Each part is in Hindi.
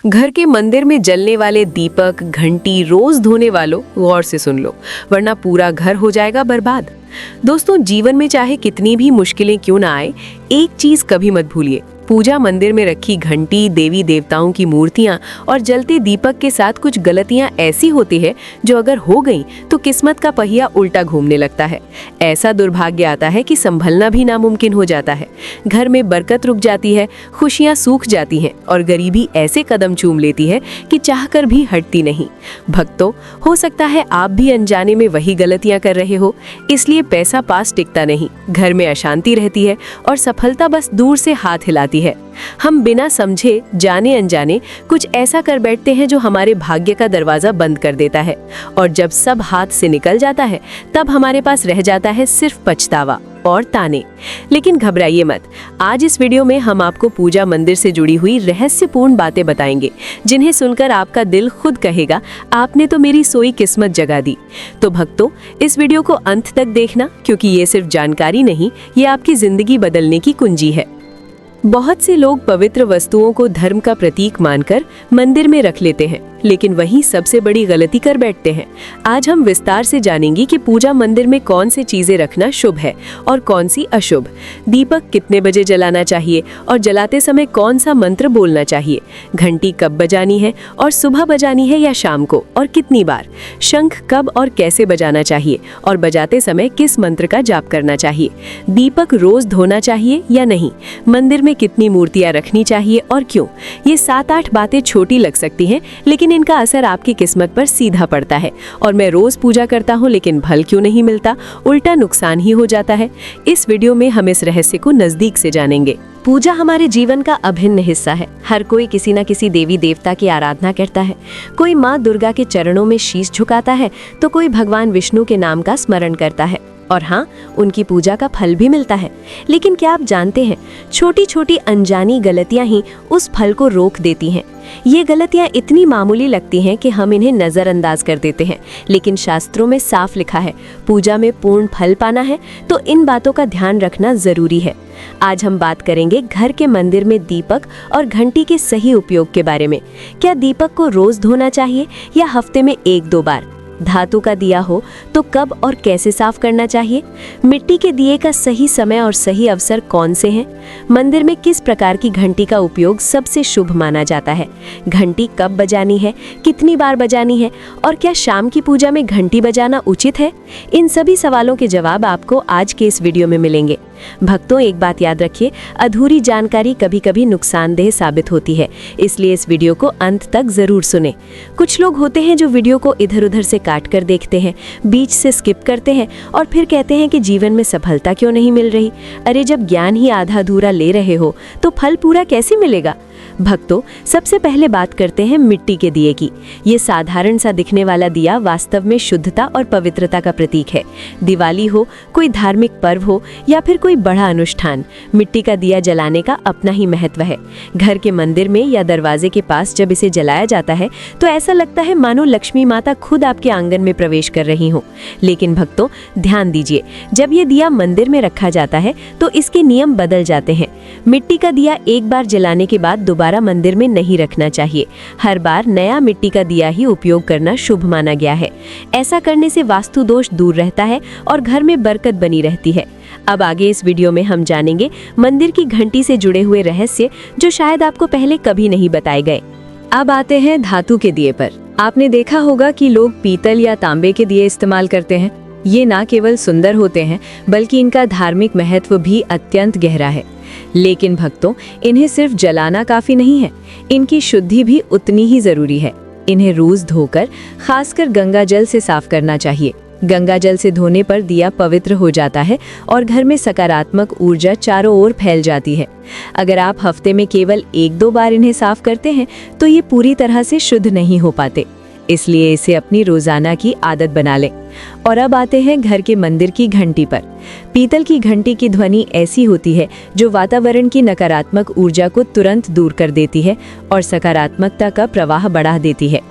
घर के मंदिर में जलने वाले दीपक, घंटी रोज धोने वालों गौर से सुन लो, वरना पूरा घर हो जाएगा बर्बाद। दोस्तों, जीवन में चाहे कितनी भी मुश्किलें क्यों ना आए, एक चीज कभी मत भूलिए, पूजा मंदिर में रखी घंटी, देवी देवताओं की मूर्तियां और जलते दीपक के साथ कुछ गलतियां ऐसी होती है जो अगर हो गई तो किस्मत का पहिया उल्टा घूमने लगता है। ऐसा दुर्भाग्य आता है कि संभलना भी नामुमकिन हो जाता है। घर में बरकत रुक जाती है, खुशियां सूख जाती हैं और गरीबी ऐसे कदम चूम लेती है कि चाहकर भी हटती नहीं। भक्तों, हो सकता है आप भी अनजाने में वही गलतियां कर रहे हो, इसलिए पैसा पास टिकता नहीं, घर में अशांति रहती है और सफलता बस दूर से हाथ हिलाती है। हम बिना समझे, जाने अनजाने कुछ ऐसा कर बैठते हैं जो हमारे भाग्य का दरवाजा बंद कर देता है, और जब सब हाथ से निकल जाता है तब हमारे पास रह जाता है सिर्फ पछतावा और ताने। लेकिन घबराइए मत, आज इस वीडियो में हम आपको पूजा मंदिर से जुड़ी हुई रहस्यपूर्ण बातें बताएंगे, जिन्हें सुनकर आपका दिल खुद कहेगा, आपने तो मेरी सोई किस्मत जगा दी। तो भक्तों, इस वीडियो को अंत तक देखना, क्योंकि ये सिर्फ जानकारी नहीं, ये आपकी जिंदगी बदलने की कुंजी है। बहुत से लोग पवित्र वस्तुओं को धर्म का प्रतीक मानकर मंदिर में रख लेते हैं, लेकिन वही सबसे बड़ी गलती कर बैठते हैं। आज हम विस्तार से जानेंगे कि पूजा मंदिर में कौन सी चीजें रखना शुभ है और कौन सी अशुभ। दीपक कितने बजे जलाना चाहिए और जलाते समय कौन सा मंत्र बोलना चाहिए। घंटी कब बजानी है और सुबह बजानी है या शाम को और कितनी बार। शंख कब और कैसे बजाना चाहिए और बजाते समय किस मंत्र का जाप करना चाहिए। दीपक रोज धोना चाहिए या नहीं। मंदिर में कितनी मूर्तियां रखनी चाहिए और क्यों। ये 7-8 बातें छोटी लग सकती हैं, लेकिन इनका असर आपकी किस्मत पर सीधा पड़ता है। और मैं रोज पूजा करता हूँ लेकिन फल क्यों नहीं मिलता, उल्टा नुकसान ही हो जाता है। इस वीडियो में हम इस रहस्य को नजदीक से जानेंगे। पूजा हमारे जीवन का अभिन्न हिस्सा है। हर कोई किसी न किसी देवी देवता की आराधना करता है। कोई माँ दुर्गा के चरणों में शीश झुकाता है तो कोई भगवान विष्णु के नाम का स्मरण करता है, और हाँ, उनकी पूजा का फल भी मिलता है। लेकिन क्या आप जानते हैं, छोटी छोटी अनजानी गलतियां ही उस फल को रोक देती हैं। ये गलतियां इतनी मामूली लगती हैं कि हम इन्हें नजरअंदाज कर देते हैं, लेकिन शास्त्रों में साफ लिखा है, पूजा में पूर्ण फल पाना है तो इन बातों का ध्यान रखना जरूरी है। आज हम बात करेंगे घर के मंदिर में दीपक और घंटी के सही उपयोग के बारे में। क्या दीपक को रोज धोना चाहिए या हफ्ते में 1-2 बार। धातु का दिया हो तो कब और कैसे साफ करना चाहिए। मिट्टी के दिए का सही समय और सही अवसर कौन से हैं। मंदिर में किस प्रकार की घंटी का उपयोग सबसे शुभ माना जाता है। घंटी कब बजानी है, कितनी बार बजानी है और क्या शाम की पूजा में घंटी बजाना उचित है। इन सभी सवालों के जवाब आपको आज के इस वीडियो में मिलेंगे। भक्तों, एक बात याद रखिए, अधूरी जानकारी कभी कभी नुकसानदेह साबित होती है, इसलिए इस वीडियो को अंत तक जरूर सुने। कुछ लोग होते हैं जो वीडियो को इधर उधर से काट कर देखते हैं, बीच से स्किप करते हैं और फिर कहते हैं कि जीवन में सफलता क्यों नहीं मिल रही। अरे, जब ज्ञान ही आधा अधूरा ले रहे हो तो फल पूरा कैसे मिलेगा। भक्तों, सबसे पहले बात करते हैं मिट्टी के दिए की। ये साधारण सा दिखने वाला दिया वास्तव में शुद्धता और पवित्रता का प्रतीक है। दिवाली हो, कोई धार्मिक पर्व हो या फिर कोई बड़ा अनुष्ठान, मिट्टी का दिया जलाने का अपना ही महत्व है। घर के मंदिर में या दरवाजे के पास जब इसे जलाया जाता है तो ऐसा लगता है मानो लक्ष्मी माता खुद आपके आंगन में प्रवेश कर रही हो। लेकिन भक्तों, ध्यान दीजिए, जब ये दिया मंदिर में रखा जाता है तो इसके नियम बदल जाते हैं। मिट्टी का दिया एक बार जलाने के बाद दोबारा मंदिर में नहीं रखना चाहिए। हर बार नया मिट्टी का दिया ही उपयोग करना शुभ माना गया है। ऐसा करने से वास्तु दोष दूर रहता है और घर में बरकत बनी रहती है। अब आगे इस वीडियो में हम जानेंगे मंदिर की घंटी से जुड़े हुए रहस्य, जो शायद आपको पहले कभी नहीं बताए गए। अब आते हैं धातु के दिए पर। आपने देखा होगा कि लोग पीतल या तांबे के दिए इस्तेमाल करते हैं। ये ना केवल सुंदर होते हैं, बल्कि इनका धार्मिक महत्व भी अत्यंत गहरा है। लेकिन भक्तों, इन्हें सिर्फ जलाना काफी नहीं है, इनकी शुद्धि भी उतनी ही जरूरी है। इन्हें रोज धोकर, खासकर गंगा जल से साफ करना चाहिए। गंगा जल से धोने पर दिया पवित्र हो जाता है और घर में सकारात्मक ऊर्जा चारों ओर फैल जाती है। अगर आप हफ्ते में केवल 1-2 बार इन्हें साफ करते हैं तो ये पूरी तरह से शुद्ध नहीं हो पाते, इसलिए इसे अपनी रोजाना की आदत बना लें। और अब आते हैं घर के मंदिर की घंटी पर। पीतल की घंटी की ध्वनि ऐसी होती है जो वातावरण की नकारात्मक ऊर्जा को तुरंत दूर कर देती है और सकारात्मकता का प्रवाह बढ़ा देती है।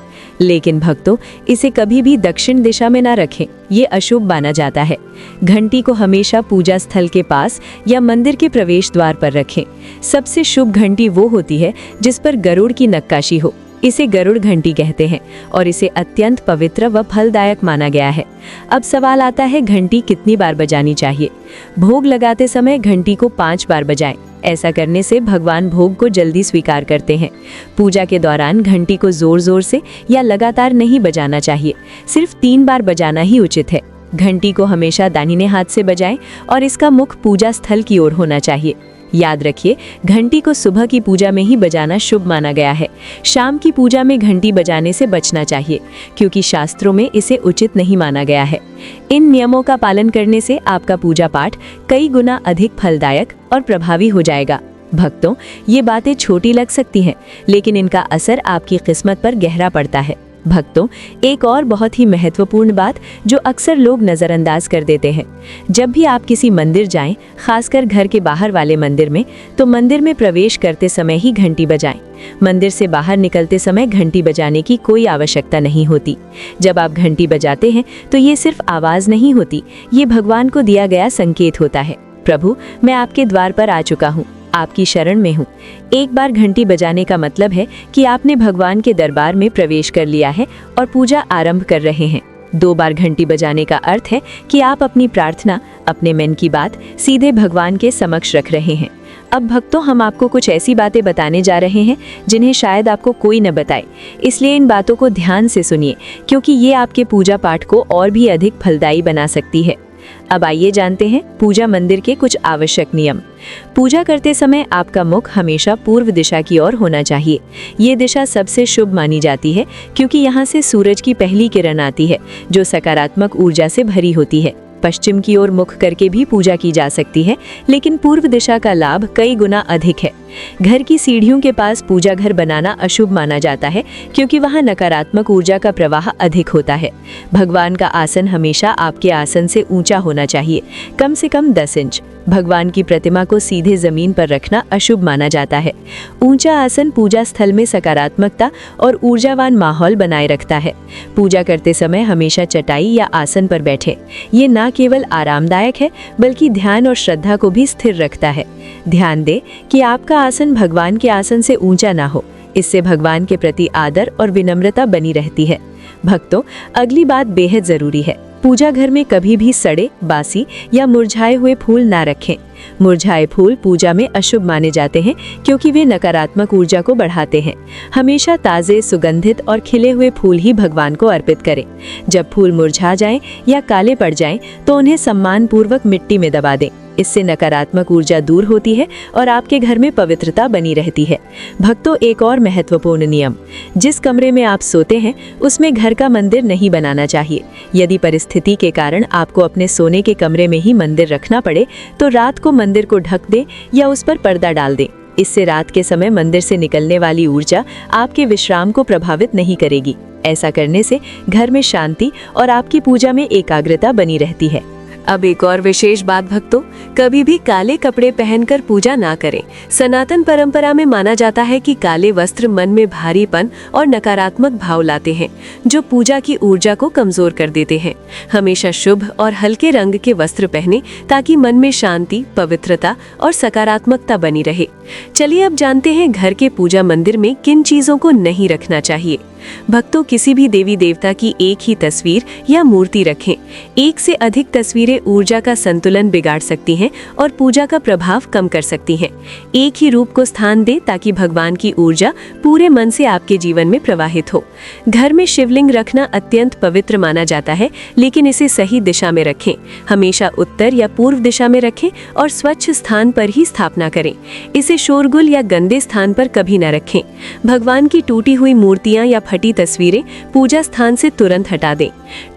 लेकिन भक्तों, इसे कभी भी दक्षिण दिशा में ना रखें, ये अशुभ माना जाता है। घंटी को हमेशा पूजा स्थल के पास या मंदिर के प्रवेश द्वार पर रखें। सबसे शुभ घंटी वो होती है जिस पर गरुड़ की नक्काशी हो, इसे गरुड़ घंटी कहते हैं और इसे अत्यंत पवित्र व फलदायक माना गया है। अब सवाल आता है, घंटी कितनी बार बजानी चाहिए? भोग लगाते समय घंटी को 5 बार बजाएं। ऐसा करने से भगवान भोग को जल्दी स्वीकार करते हैं। पूजा के दौरान घंटी को जोर जोर से या लगातार नहीं बजाना चाहिए, सिर्फ 3 बार बजाना ही उचित है। घंटी को हमेशा दाहिने हाथ से बजाएं और इसका मुख पूजा स्थल की ओर होना चाहिए। याद रखिए, घंटी को सुबह की पूजा में ही बजाना शुभ माना गया है। शाम की पूजा में घंटी बजाने से बचना चाहिए, क्योंकि शास्त्रों में इसे उचित नहीं माना गया है। इन नियमों का पालन करने से आपका पूजा पाठ कई गुना अधिक फलदायक और प्रभावी हो जाएगा। भक्तों, ये बातें छोटी लग सकती हैं, लेकिन इनका असर आपकी किस्मत पर गहरा पड़ता है। भक्तों, एक और बहुत ही महत्वपूर्ण बात जो अक्सर लोग नज़रअंदाज कर देते हैं, जब भी आप किसी मंदिर जाएं, खासकर घर के बाहर वाले मंदिर में, तो मंदिर में प्रवेश करते समय ही घंटी बजाएं। मंदिर से बाहर निकलते समय घंटी बजाने की कोई आवश्यकता नहीं होती। जब आप घंटी बजाते हैं तो ये सिर्फ आवाज़ नहीं होती, ये भगवान को दिया गया संकेत होता है, प्रभु मैं आपके द्वार पर आ चुका हूँ, आपकी शरण में हूँ। एक बार घंटी बजाने का मतलब है कि आपने भगवान के दरबार में प्रवेश कर लिया है और पूजा आरंभ कर रहे हैं। 2 बार घंटी बजाने का अर्थ है कि आप अपनी प्रार्थना, अपने मन की बात सीधे भगवान के समक्ष रख रहे हैं। अब भक्तों, हम आपको कुछ ऐसी बातें बताने जा रहे हैं जिन्हें शायद आपको कोई न बताए, इसलिए इन बातों को ध्यान से सुनिए, क्योंकि ये आपके पूजा पाठ को और भी अधिक फलदायी बना सकती है। अब आइए जानते हैं पूजा मंदिर के कुछ आवश्यक नियम। पूजा करते समय आपका मुख हमेशा पूर्व दिशा की ओर होना चाहिए। ये दिशा सबसे शुभ मानी जाती है, क्योंकि यहाँ से सूरज की पहली किरण आती है, जो सकारात्मक ऊर्जा से भरी होती है। पश्चिम की ओर मुख करके भी पूजा की जा सकती है, लेकिन पूर्व दिशा का लाभ कई गुना अधिक है। घर की सीढ़ियों के पास पूजा घर बनाना अशुभ माना जाता है, क्योंकि वहां नकारात्मक ऊर्जा का प्रवाह अधिक होता है। भगवान का आसन हमेशा आपके आसन से ऊंचा होना चाहिए, कम से कम 10 इंच। भगवान की प्रतिमा को सीधे जमीन पर रखना अशुभ माना जाता है। ऊंचा आसन पूजा स्थल में सकारात्मकता और ऊर्जावान माहौल बनाए रखता है। पूजा करते समय हमेशा चटाई या आसन पर बैठे। ये न केवल आरामदायक है, बल्कि ध्यान और श्रद्धा को भी स्थिर रखता है। ध्यान दें कि आपका आसन भगवान के आसन से ऊंचा ना हो, इससे भगवान के प्रति आदर और विनम्रता बनी रहती है। भक्तों, अगली बात बेहद जरूरी है। पूजा घर में कभी भी सड़े, बासी या मुरझाए हुए फूल ना रखें। मुरझाए फूल पूजा में अशुभ माने जाते हैं, क्योंकि वे नकारात्मक ऊर्जा को बढ़ाते हैं। हमेशा ताज़े, सुगंधित और खिले हुए फूल ही भगवान को अर्पित करें। जब फूल मुरझा जाएं या काले पड़ जाएं, तो उन्हें सम्मानपूर्वक मिट्टी में दबा दें। इससे नकारात्मक ऊर्जा दूर होती है और आपके घर में पवित्रता बनी रहती है। भक्तों, एक और महत्वपूर्ण नियम, जिस कमरे में आप सोते हैं उसमें घर का मंदिर नहीं बनाना चाहिए। यदि परिस्थिति के कारण आपको अपने सोने के कमरे में ही मंदिर रखना पड़े, तो रात को मंदिर को ढक दें या उस पर पर्दा डाल दें। इससे रात के समय मंदिर से निकलने वाली ऊर्जा आपके विश्राम को प्रभावित नहीं करेगी। ऐसा करने से घर में शांति और आपकी पूजा में एकाग्रता बनी रहती है। अब एक और विशेष बात भक्तों, कभी भी काले कपड़े पहनकर पूजा ना करें। सनातन परंपरा में माना जाता है कि काले वस्त्र मन में भारीपन और नकारात्मक भाव लाते हैं, जो पूजा की ऊर्जा को कमजोर कर देते हैं। हमेशा शुभ और हल्के रंग के वस्त्र पहने, ताकि मन में शांति, पवित्रता और सकारात्मकता बनी रहे। चलिए अब जानते हैं घर के पूजा मंदिर में किन चीजों को नहीं रखना चाहिए। भक्तों, किसी भी देवी देवता की एक ही तस्वीर या मूर्ति रखें। एक से अधिक तस्वीरें ऊर्जा का संतुलन बिगाड़ सकती हैं और पूजा का प्रभाव कम कर सकती हैं। एक ही रूप को स्थान दें, ताकि भगवान की ऊर्जा पूरे मन से आपके जीवन में प्रवाहित हो। घर में शिवलिंग रखना अत्यंत पवित्र माना जाता है, लेकिन इसे सही दिशा में रखें। हमेशा उत्तर या पूर्व दिशा में रखें और स्वच्छ स्थान पर ही स्थापना करें। इसे शोरगुल या गंदे स्थान पर कभी न रखें। भगवान की टूटी हुई मूर्तियां या फटी तस्वीरें पूजा स्थान से तुरंत हटा दें।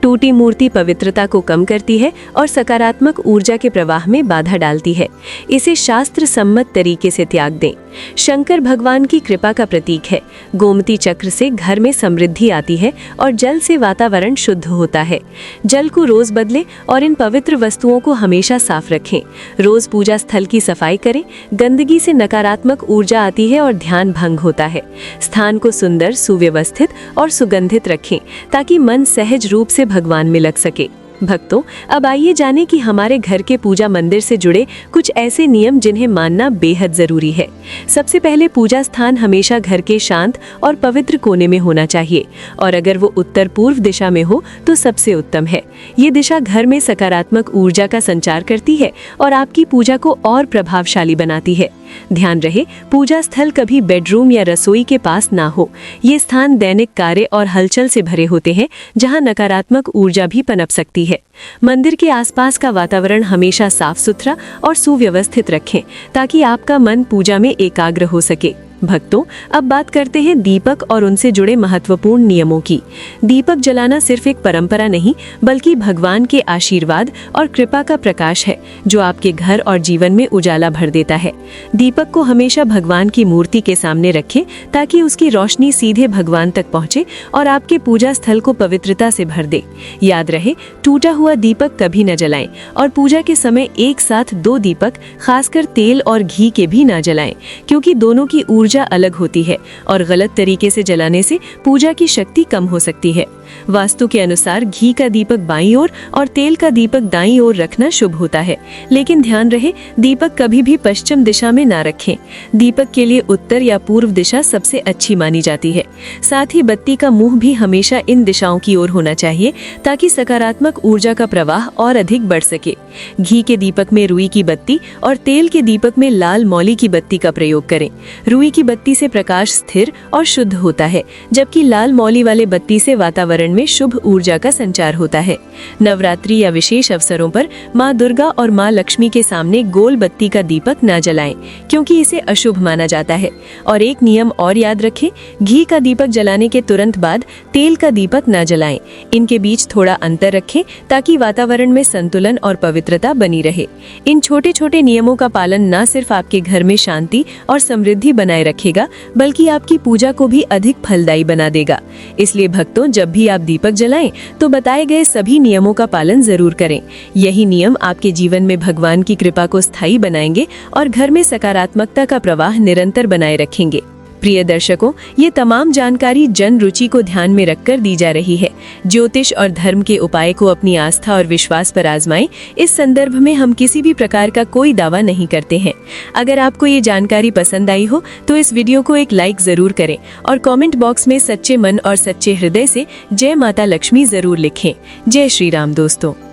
टूटी मूर्ति पवित्रता को कम करती है और सकारात्मक ऊर्जा के प्रवाह में बाधा डालती है। इसे शास्त्र सम्मत तरीके से त्याग दें। शंकर भगवान की कृपा का प्रतीक है। गोमती चक्र से घर में समृद्धि आती है और जल से वातावरण शुद्ध होता है। जल को रोज बदलें और इन पवित्र वस्तुओं को हमेशा साफ रखें। रोज पूजा स्थल की सफाई करें। गंदगी से नकारात्मक ऊर्जा आती है और ध्यान भंग होता है। स्थान को सुंदर, सुव्यवस्थित और सुगंधित रखें, ताकि मन सहज रूप से भगवान में लग सके। भक्तों, अब आइए जानें कि हमारे घर के पूजा मंदिर से जुड़े कुछ ऐसे नियम जिन्हें मानना बेहद जरूरी है। सबसे पहले, पूजा स्थान हमेशा घर के शांत और पवित्र कोने में होना चाहिए, और अगर वो उत्तर पूर्व दिशा में हो तो सबसे उत्तम है। ये दिशा घर में सकारात्मक ऊर्जा का संचार करती है और आपकी पूजा को और प्रभावशाली बनाती है। ध्यान रहे, पूजा स्थल कभी बेडरूम या रसोई के पास ना हो। ये स्थान दैनिक कार्य और हलचल से भरे होते हैं, जहां नकारात्मक ऊर्जा भी पनप सकती है। मंदिर के आसपास का वातावरण हमेशा साफ सुथरा और सुव्यवस्थित रखें, ताकि आपका मन पूजा में एकाग्र हो सके। भक्तों, अब बात करते हैं दीपक और उनसे जुड़े महत्वपूर्ण नियमों की। दीपक जलाना सिर्फ एक परंपरा नहीं, बल्कि भगवान के आशीर्वाद और कृपा का प्रकाश है, जो आपके घर और जीवन में उजाला भर देता है। दीपक को हमेशा भगवान की मूर्ति के सामने रखें, ताकि उसकी रोशनी सीधे भगवान तक पहुंचे और आपके पूजा स्थल को पवित्रता से भर दे। याद रहे, टूटा हुआ दीपक कभी न जलाएं, और पूजा के समय एक साथ 2 दीपक, खासकर तेल और घी के भी न जलाएं, क्योंकि दोनों की ऊर्जा अलग होती है और गलत तरीके से जलाने से पूजा की शक्ति कम हो सकती है। वास्तु के अनुसार घी का दीपक बाईं ओर और तेल का दीपक दाईं ओर रखना शुभ होता है, लेकिन ध्यान रहे, दीपक कभी भी पश्चिम दिशा में ना रखें। दीपक के लिए उत्तर या पूर्व दिशा सबसे अच्छी मानी जाती है। साथ ही बत्ती का मुंह भी हमेशा इन दिशाओं की ओर होना चाहिए, ताकि सकारात्मक ऊर्जा का प्रवाह और अधिक बढ़ सके। घी के दीपक में रुई की बत्ती और तेल के दीपक में लाल मौली की बत्ती का प्रयोग करें। रुई की बत्ती से प्रकाश स्थिर और शुद्ध होता है, जबकि लाल मौली वाले बत्ती से वातावरण में शुभ ऊर्जा का संचार होता है। नवरात्रि या विशेष अवसरों पर माँ दुर्गा और माँ लक्ष्मी के सामने गोल बत्ती का दीपक न जलाएं, क्योंकि इसे अशुभ माना जाता है। और एक नियम और याद रखें, घी का दीपक जलाने के तुरंत बाद तेल का दीपक न जलाएं। इनके बीच थोड़ा अंतर रखें, ताकि वातावरण में संतुलन और पवित्रता बनी रहे। इन छोटे छोटे नियमों का पालन न सिर्फ आपके घर में शांति और समृद्धि बनाए रखेगा, बल्कि आपकी पूजा को भी अधिक फलदायी बना देगा। इसलिए भक्तों, जब भी आप दीपक जलाएं, तो बताए गए सभी नियमों का पालन जरूर करें। यही नियम आपके जीवन में भगवान की कृपा को स्थायी बनाएंगे और घर में सकारात्मकता का प्रवाह निरंतर बनाए रखेंगे। प्रिय दर्शकों, ये तमाम जानकारी जन रुचि को ध्यान में रखकर दी जा रही है। ज्योतिष और धर्म के उपाय को अपनी आस्था और विश्वास पर आजमाएं। इस संदर्भ में हम किसी भी प्रकार का कोई दावा नहीं करते हैं। अगर आपको ये जानकारी पसंद आई हो तो इस वीडियो को एक लाइक जरूर करें और कमेंट बॉक्स में सच्चे मन और सच्चे हृदय से जय माता लक्ष्मी जरूर लिखें। जय श्री राम दोस्तों।